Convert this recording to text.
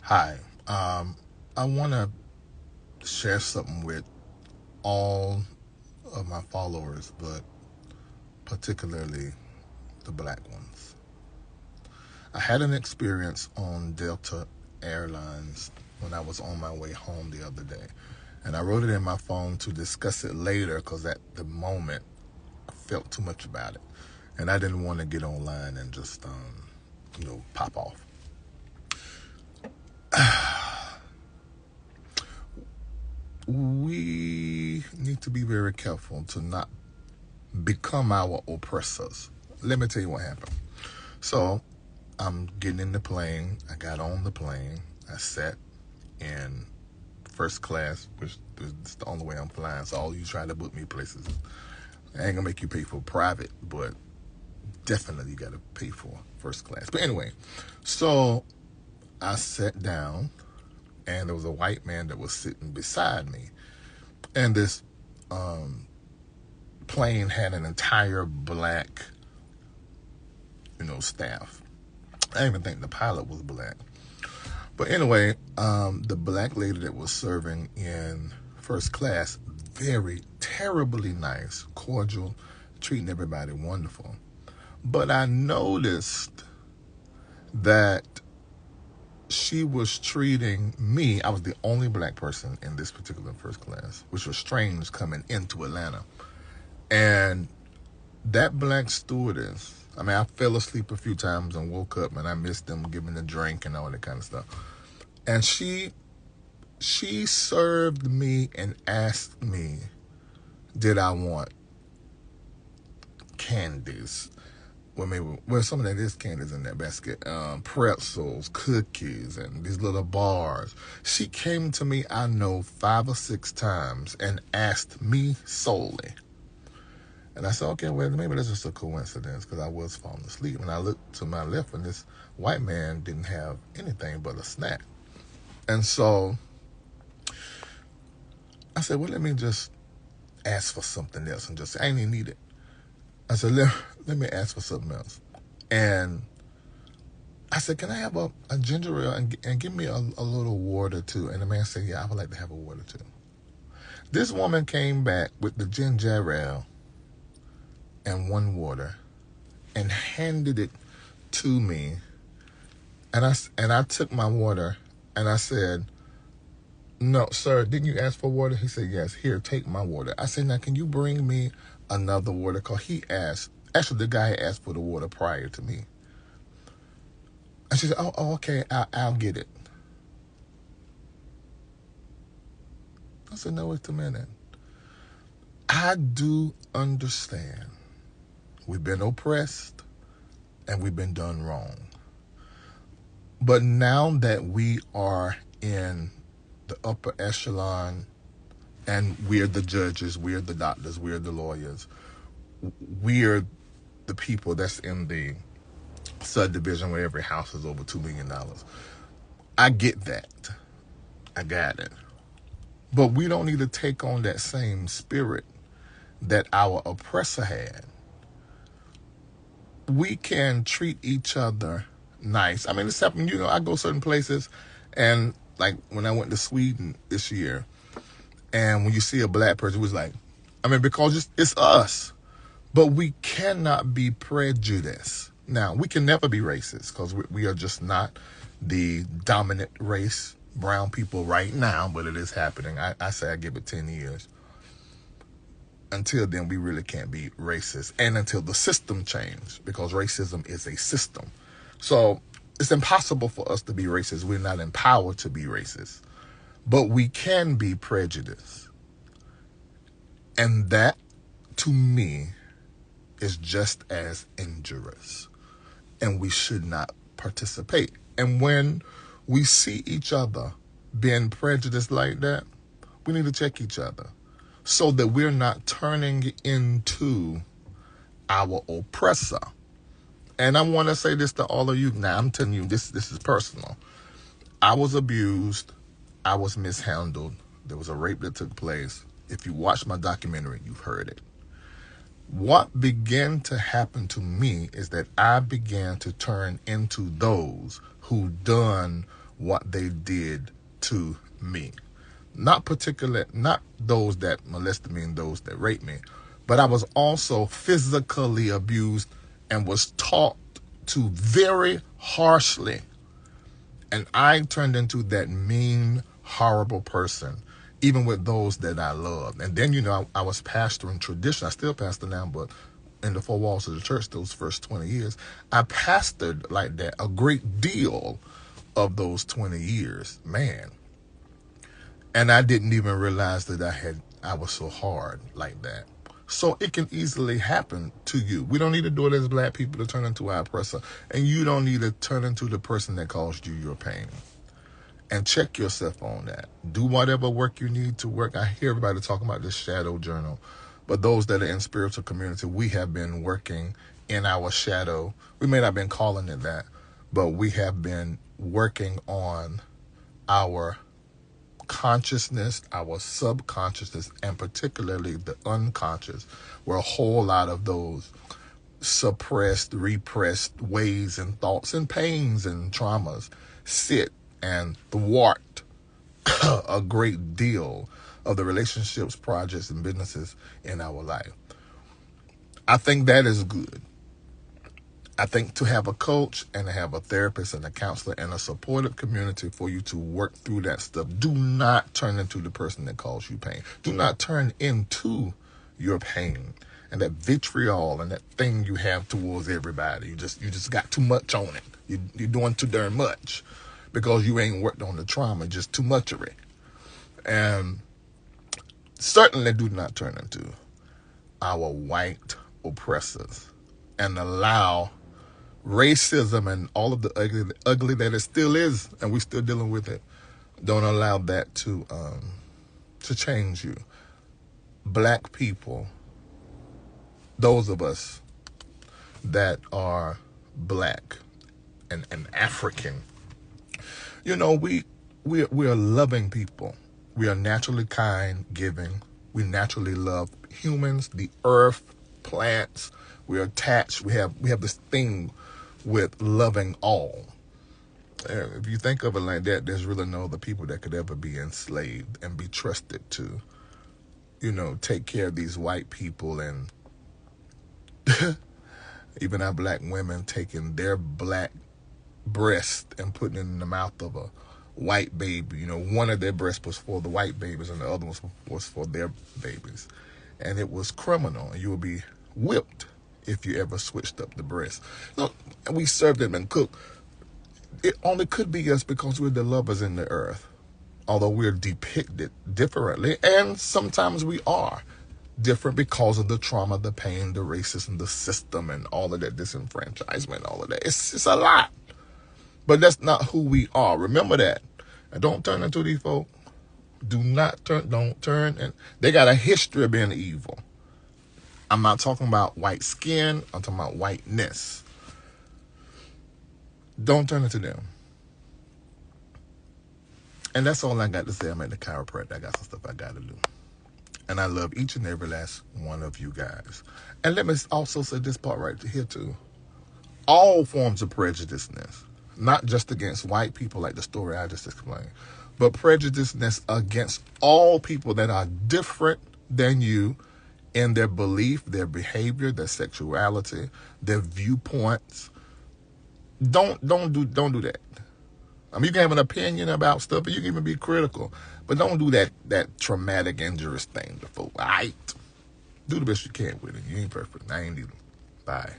Hi. I want to share something with all of my followers, but particularly the black ones. I had an experience on Delta Airlines when I was on my way home the other day. And I wrote it in my phone to discuss it later because at the moment I felt too much about it. And I didn't want to get online and just, pop off. We need to be very careful to not become our oppressors. Let me tell you what happened. So I'm getting in the plane. I got on the plane. I sat in first class, which is the only way I'm flying. So all you try to book me places, I ain't gonna make you pay for private, but definitely you gotta pay for first class. But anyway, so I sat down and there was a white man that was sitting beside me. And this plane had an entire black, staff. I didn't even think the pilot was black. But anyway, the black lady that was serving in first class, very terribly nice, cordial, treating everybody wonderful. But I noticed that she was treating me, I was the only black person in this particular first class, which was strange coming into Atlanta. And that black stewardess, I fell asleep a few times and woke up and I missed them giving a drink and all that kind of stuff. And she served me and asked me, did I want candies? Well, some of that is candies in that basket. Pretzels, cookies, and these little bars. She came to me, I know, 5 or 6 times and asked me solely. And I said, okay, well, maybe that's just a coincidence because I was falling asleep. And I looked to my left and this white man didn't have anything but a snack. And so I said, well, let me just ask for something else and just say, I ain't even need it. I said, let me ask for something else. And I said, can I have a ginger ale and give me a little water too? And the man said, yeah, I would like to have a water too. This woman came back with the ginger ale and one water and handed it to me. And I took my water and I said, no, sir, didn't you ask for water? He said, yes, here, take my water. I said, now, can you bring me another water? Because he asked, actually, the guy asked for the water prior to me. And she said, oh okay, I'll get it. I said, no, wait a minute. I do understand we've been oppressed and we've been done wrong. But now that we are in the upper echelon and we're the judges, we're the doctors, we're the lawyers, we're the people that's in the subdivision where every house is over $2 million. I get that. I got it. But we don't need to take on that same spirit that our oppressor had. We can treat each other nice. It's happened, I go certain places and like when I went to Sweden this year and when you see a black person, it was like, because it's us. But we cannot be prejudiced. Now, we can never be racist because we are just not the dominant race, brown people right now, but it is happening. I say I give it 10 years. Until then, we really can't be racist. And until the system changes, because racism is a system. So it's impossible for us to be racist. We're not empowered to be racist. But we can be prejudiced. And that, to me, is just as injurious. And we should not participate. And when we see each other being prejudiced like that, we need to check each other so that we're not turning into our oppressor. And I want to say this to all of you. Now, I'm telling you, this is personal. I was abused. I was mishandled. There was a rape that took place. If you watch my documentary, you've heard it. What began to happen to me is that I began to turn into those who done what they did to me. Not those that molested me and those that raped me, but I was also physically abused and was taught to very harshly. And I turned into that mean, horrible person, even with those that I loved. And then, I was pastoring tradition. I still pastor now, but in the four walls of the church, those first 20 years, I pastored like that a great deal of those 20 years, man. And I didn't even realize that I was so hard like that. So it can easily happen to you. We don't need to do it as black people to turn into our oppressor. And you don't need to turn into the person that caused you your pain. And check yourself on that. Do whatever work you need to work. I hear everybody talking about this shadow journal. But those that are in spiritual community, we have been working in our shadow. We may not have been calling it that, but we have been working on our consciousness, our subconsciousness, and particularly the unconscious, where a whole lot of those suppressed, repressed ways and thoughts and pains and traumas sit and thwart a great deal of the relationships, projects, and businesses in our life. I think that is good. I think to have a coach and to have a therapist and a counselor and a supportive community for you to work through that stuff. Do not turn into the person that caused you pain. Do not turn into your pain and that vitriol and that thing you have towards everybody. You just got too much on it. You're doing too darn much because you ain't worked on the trauma, just too much of it. And certainly do not turn into our white oppressors and allow racism and all of the ugly that it still is, and we're still dealing with it. Don't allow that to change you. Black people, those of us that are black and African, we are loving people. We are naturally kind, giving. We naturally love humans, the earth, plants. We are attached. We have this thing with loving all. If you think of it like that, there's really no other people that could ever be enslaved and be trusted to, take care of these white people, and even our black women taking their black breast and putting it in the mouth of a white baby. One of their breasts was for the white babies and the other one was for their babies. And it was criminal, and you would be whipped if you ever switched up the breast. And we served them and cooked. It only could be us because we're the lovers in the earth, although we're depicted differently, and sometimes we are different because of the trauma, the pain, the racism, the system, and all of that disenfranchisement, all of that. It's a lot, but that's not who we are. Remember that, and don't turn into these folk. Don't turn, and they got a history of being evil. I'm not talking about white skin. I'm talking about whiteness. Don't turn into them. And that's all I got to say. I'm at the chiropractor. I got some stuff I got to do. And I love each and every last one of you guys. And let me also say this part right here too. All forms of prejudiceness, not just against white people like the story I just explained, but prejudiceness against all people that are different than you in their belief, their behavior, their sexuality, their viewpoints. Don't do that. I mean, you can have an opinion about stuff, but you can even be critical, but don't do that traumatic, injurious thing to folk. All right, do the best you can with it. You ain't perfect. I ain't either. Bye.